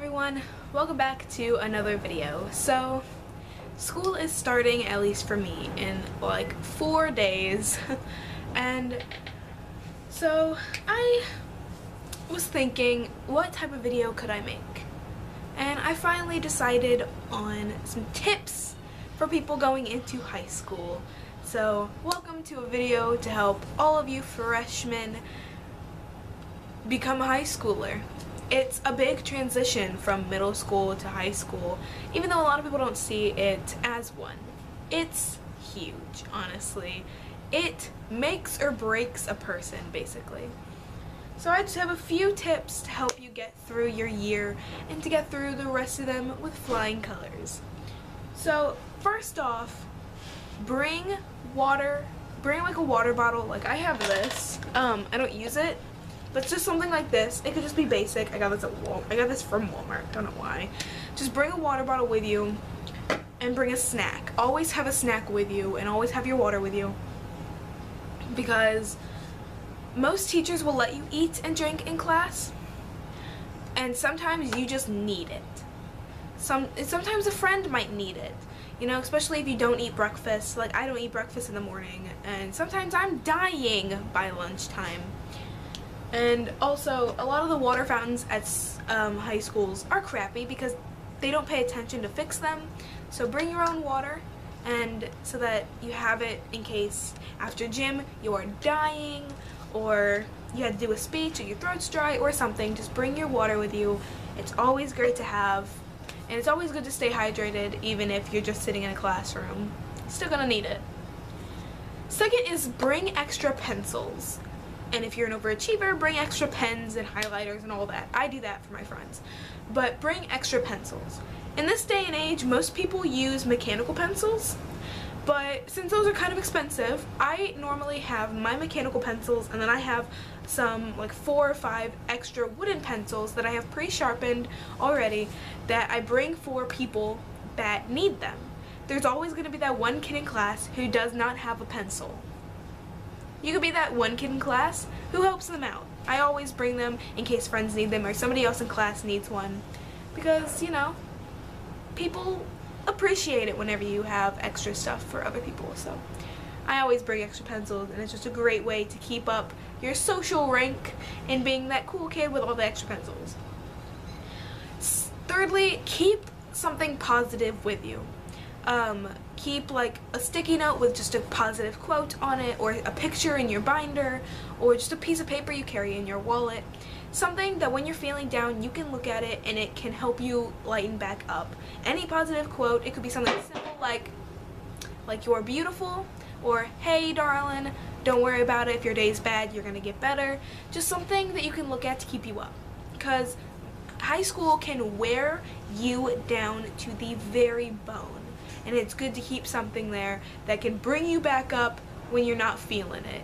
everyone, welcome back to another video. So, school is starting, at least for me, in like 4 days. And so I was thinking, what type of video could I make? And I finally decided on some tips for people going into high school. So welcome to a video to help all of you freshmen become a high schooler. It's a big transition from middle school to high school, even though a lot of people don't see it as one. It's huge, honestly. It makes or breaks a person, basically. So I just have a few tips to help you get through your year and to get through the rest of them with flying colors. So first off, bring like a water bottle. Like I have this. I don't use it. But it's just something like this. It could just be basic. I got this from Walmart. Don't know why. Just bring a water bottle with you and bring a snack. Always have a snack with you and always have your water with you. Because most teachers will let you eat and drink in class. And sometimes you just need it. Sometimes a friend might need it. You know, especially if you don't eat breakfast. Like I don't eat breakfast in the morning. And sometimes I'm dying by lunchtime. And also, a lot of the water fountains at high schools are crappy because they don't pay attention to fix them. So bring your own water, and so that you have it in case after gym you are dying, or you had to do a speech, or your throat's dry, or something. Just bring your water with you. It's always great to have, and it's always good to stay hydrated even if you're just sitting in a classroom. Still gonna need it. Second is bring extra pencils. And if you're an overachiever, bring extra pens and highlighters and all that. I do that for my friends. But bring extra pencils. In this day and age, most people use mechanical pencils. But since those are kind of expensive, I normally have my mechanical pencils, and then I have some like 4 or 5 extra wooden pencils that I have pre-sharpened already that I bring for people that need them. There's always going to be that one kid in class who does not have a pencil. You could be that one kid in class who helps them out. I always bring them in case friends need them or somebody else in class needs one. Because, you know, people appreciate it whenever you have extra stuff for other people. So I always bring extra pencils, and it's just a great way to keep up your social rank in being that cool kid with all the extra pencils. Thirdly, keep something positive with you. Keep like a sticky note with just a positive quote on it, or a picture in your binder, or just a piece of paper you carry in your wallet. Something that when you're feeling down, you can look at it and it can help you lighten back up. Any positive quote, it could be something simple like you're beautiful, or hey darling, don't worry about it, if your day's bad, you're gonna get better. Just something that you can look at to keep you up. Because high school can wear you down to the very bone. And it's good to keep something there that can bring you back up when you're not feeling it.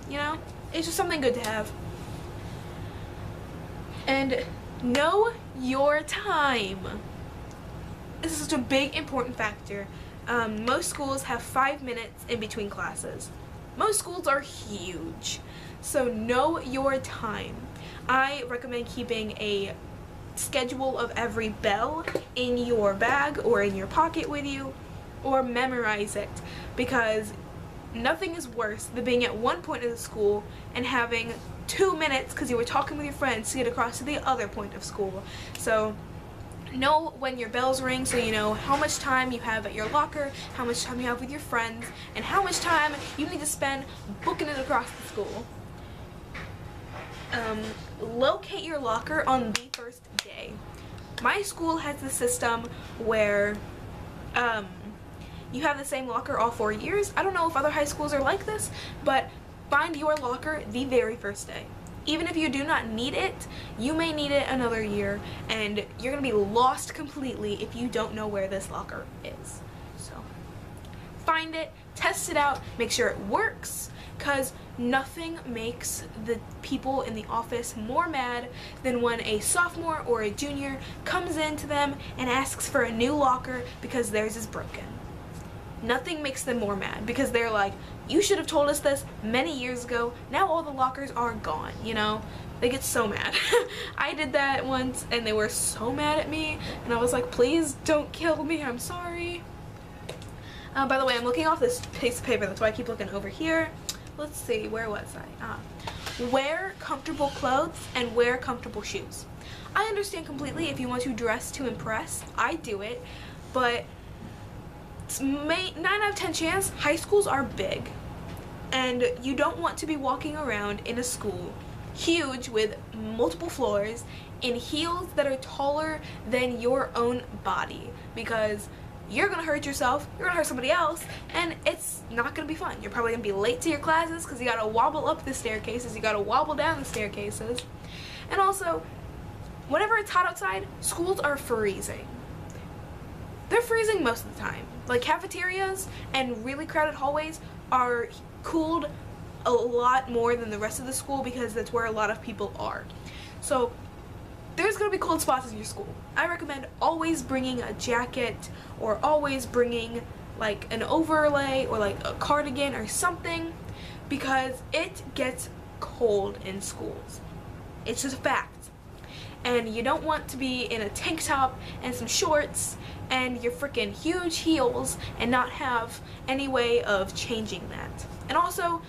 You know? It's just something good to have. And know your time. This is such a big, important factor. Most schools have 5 minutes in between classes. Most schools are huge. So know your time. I recommend keeping a schedule of every bell in your bag or in your pocket with you, or memorize it, because nothing is worse than being at one point of the school and having 2 minutes because you were talking with your friends to get across to the other point of school. So know when your bells ring, so you know how much time you have at your locker, how much time you have with your friends, and how much time you need to spend booking it across the school. Locate your locker on the first day. My school has the system where you have the same locker all 4 years. I don't know if other high schools are like this, but find your locker the very first day. Even if you do not need it, you may need it another year, and you're gonna be lost completely if you don't know where this locker is. So find it, test it out, make sure it works, because nothing makes the people in the office more mad than when a sophomore or a junior comes into them and asks for a new locker because theirs is broken. nothing makes them more mad, because they're like, you should have told us this many years ago, now all the lockers are gone, you know? They get so mad. I did that once and they were so mad at me, and I was like, please don't kill me, I'm sorry. By the way, I'm looking off this piece of paper, that's why I keep looking over here. Let's see, where was I? Wear comfortable clothes and wear comfortable shoes. I understand completely if you want to dress to impress. I do it, but 9 out of 10 chance, high schools are big, and you don't want to be walking around in a school huge with multiple floors in heels that are taller than your own body, because you're gonna hurt yourself, you're gonna hurt somebody else, and it's not gonna be fun. You're probably gonna be late to your classes because you gotta wobble up the staircases, you gotta wobble down the staircases. And also, whenever it's hot outside, schools are freezing. They're freezing most of the time. Like, cafeterias and really crowded hallways are cooled a lot more than the rest of the school because that's where a lot of people are. So there's gonna be cold spots in your school. I recommend always bringing a jacket, or always bringing like an overlay or like a cardigan or something, because it gets cold in schools. It's just a fact. And you don't want to be in a tank top and some shorts and your freaking huge heels and not have any way of changing that. And also,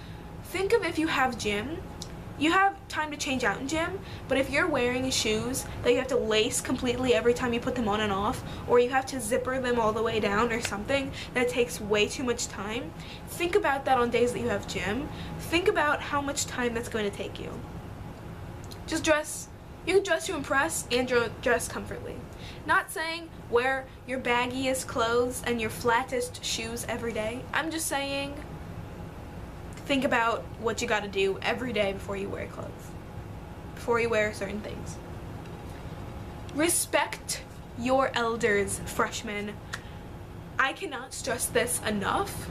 think of if you have gym, you have time to change out in gym, but if you're wearing shoes that you have to lace completely every time you put them on and off, or you have to zipper them all the way down or something, that takes way too much time, think about that on days that you have gym. Think about how much time that's going to take you. Just dress. You can dress to impress and dress comfortably. Not saying wear your baggiest clothes and your flattest shoes every day. I'm just saying, think about what you gotta do every day before you wear clothes. Before you wear certain things. Respect your elders, freshmen. I cannot stress this enough,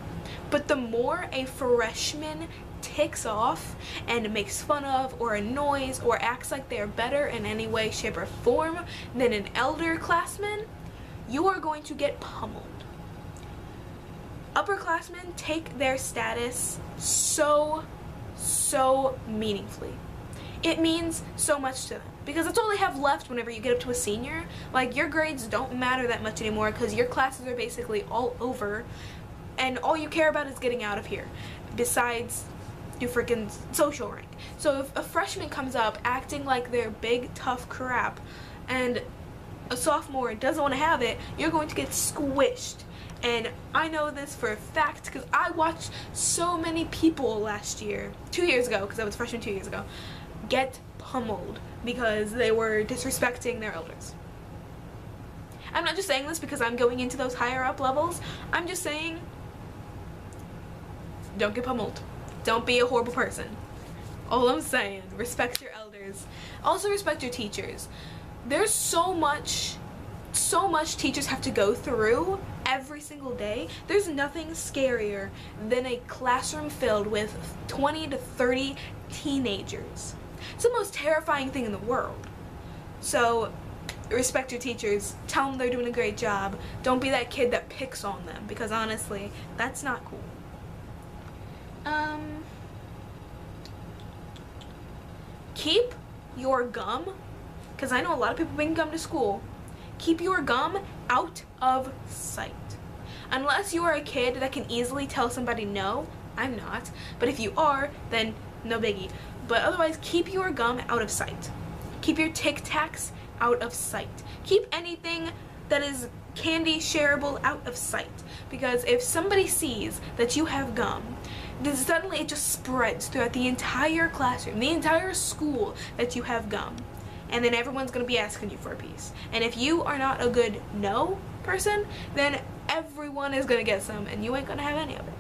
but the more a freshman ticks off and makes fun of or annoys or acts like they're better in any way, shape, or form than an elder classman, you are going to get pummeled. Upperclassmen take their status so meaningfully. It means so much to them because that's all they have left whenever you get up to a senior. Like, your grades don't matter that much anymore because your classes are basically all over and all you care about is getting out of here, besides your freaking social rank. So if a freshman comes up acting like they're big tough crap and a sophomore doesn't want to have it, you're going to get squished. And I know this for a fact because I watched so many people last year, 2 years ago, because I was a freshman 2 years ago, get pummeled because they were disrespecting their elders. I'm not just saying this because I'm going into those higher up levels. I'm just saying, don't get pummeled. Don't be a horrible person. All I'm saying, respect your elders. Also respect your teachers. There's so much teachers have to go through every single day. There's nothing scarier than a classroom filled with 20 to 30 teenagers. It's the most terrifying thing in the world. So respect your teachers. Tell them they're doing a great job. Don't be that kid that picks on them, because honestly, that's not cool. Keep your gum, because I know a lot of people bring gum to school. Keep your gum out of sight. Unless you are a kid that can easily tell somebody no. I'm not. But if you are, then no biggie. But otherwise, keep your gum out of sight. Keep your Tic Tacs out of sight. Keep anything that is candy shareable out of sight. Because if somebody sees that you have gum, then suddenly it just spreads throughout the entire classroom, the entire school, that you have gum. And then everyone's going to be asking you for a piece. And if you are not a good no person, then everyone is going to get some and you ain't going to have any of it.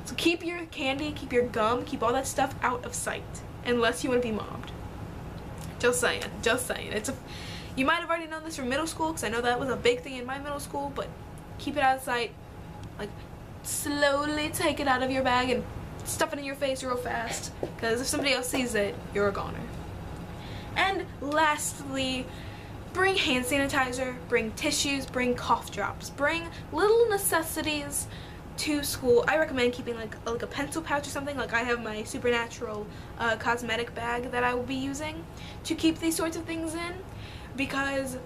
So keep your candy, keep your gum, keep all that stuff out of sight, unless you want to be mobbed. Just saying, just saying. You might have already known this from middle school, because I know that was a big thing in my middle school, but keep it out of sight. Like, slowly take it out of your bag and stuff it in your face real fast, because if somebody else sees it, you're a goner. And lastly, bring hand sanitizer, bring tissues, bring cough drops, bring little necessities to school. I recommend keeping like a pencil pouch or something. Like I have my Supernatural cosmetic bag that I will be using to keep these sorts of things in, because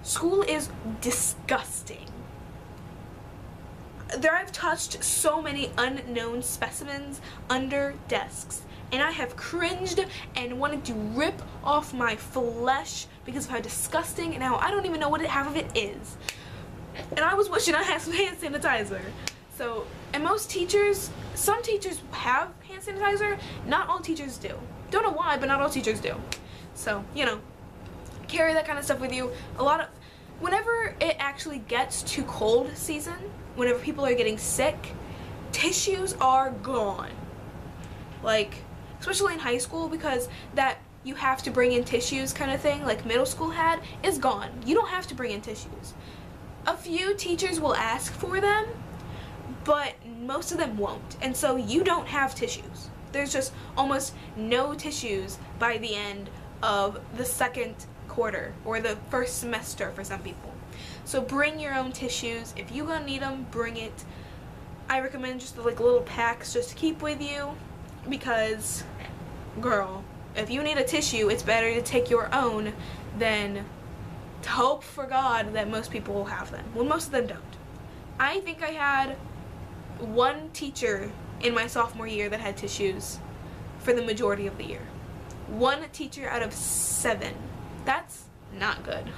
school is disgusting. I've touched so many unknown specimens under desks, and I have cringed and wanted to rip off my flesh because of how disgusting, and now I don't even know what half of it is. And I was wishing I had some hand sanitizer. So, and some teachers have hand sanitizer, not all teachers do. Don't know why, but not all teachers do. So, you know, carry that kind of stuff with you. Whenever it actually gets to cold season, whenever people are getting sick, tissues are gone. Like, especially in high school, because that you have to bring in tissues kind of thing, like middle school had, is gone. You don't have to bring in tissues. A few teachers will ask for them, but most of them won't, and so you don't have tissues. There's just almost no tissues by the end of the second quarter or the first semester for some people. So bring your own tissues. If you're gonna need them, bring it. I recommend just like little packs just to keep with you, because girl, if you need a tissue, it's better to take your own than to hope for God that most people will have them. Well, most of them don't. I think I had one teacher in my sophomore year that had tissues for the majority of the year. One teacher out of 7. That's not good.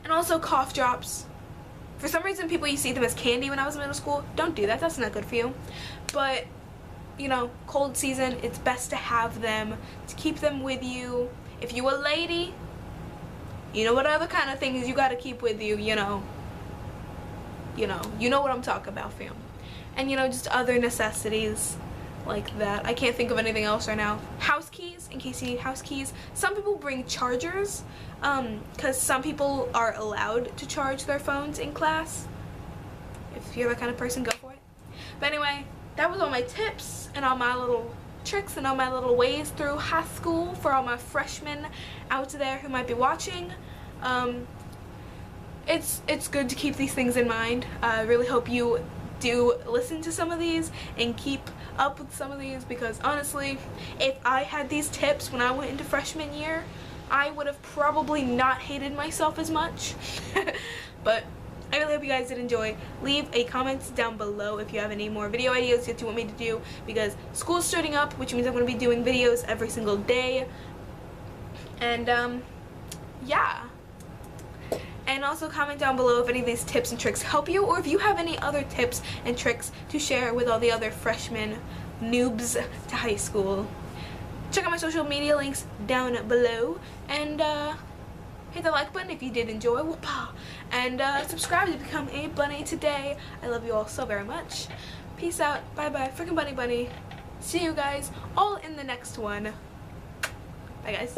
And also cough drops. For some reason people used to eat them as candy when I was in middle school. Don't do that, that's not good for you. But, you know, cold season, it's best to have them, to keep them with you. If you a lady, you know what other kind of things you gotta keep with you, you know what I'm talking about, fam. And, you know, just other necessities like that. I can't think of anything else right now. House keys, in case you need house keys. Some people bring chargers, because some people are allowed to charge their phones in class. If you're that kind of person, go for it. But anyway, that was all my tips and all my little tricks and all my little ways through high school for all my freshmen out there who might be watching. It's good to keep these things in mind. I really hope you do listen to some of these and keep up with some of these, because honestly, if I had these tips when I went into freshman year, I would have probably not hated myself as much. But I really hope you guys did enjoy. Leave a comment down below if you have any more video ideas that you want me to do, because school's starting up, which means I'm going to be doing videos every single day. And yeah. And also comment down below if any of these tips and tricks help you, or if you have any other tips and tricks to share with all the other freshmen noobs to high school. Check out my social media links down below, and hit the like button if you did enjoy, whoopah, and subscribe to become a bunny today. I love you all so very much. Peace out, bye bye, freaking bunny bunny. See you guys all in the next one. Bye guys.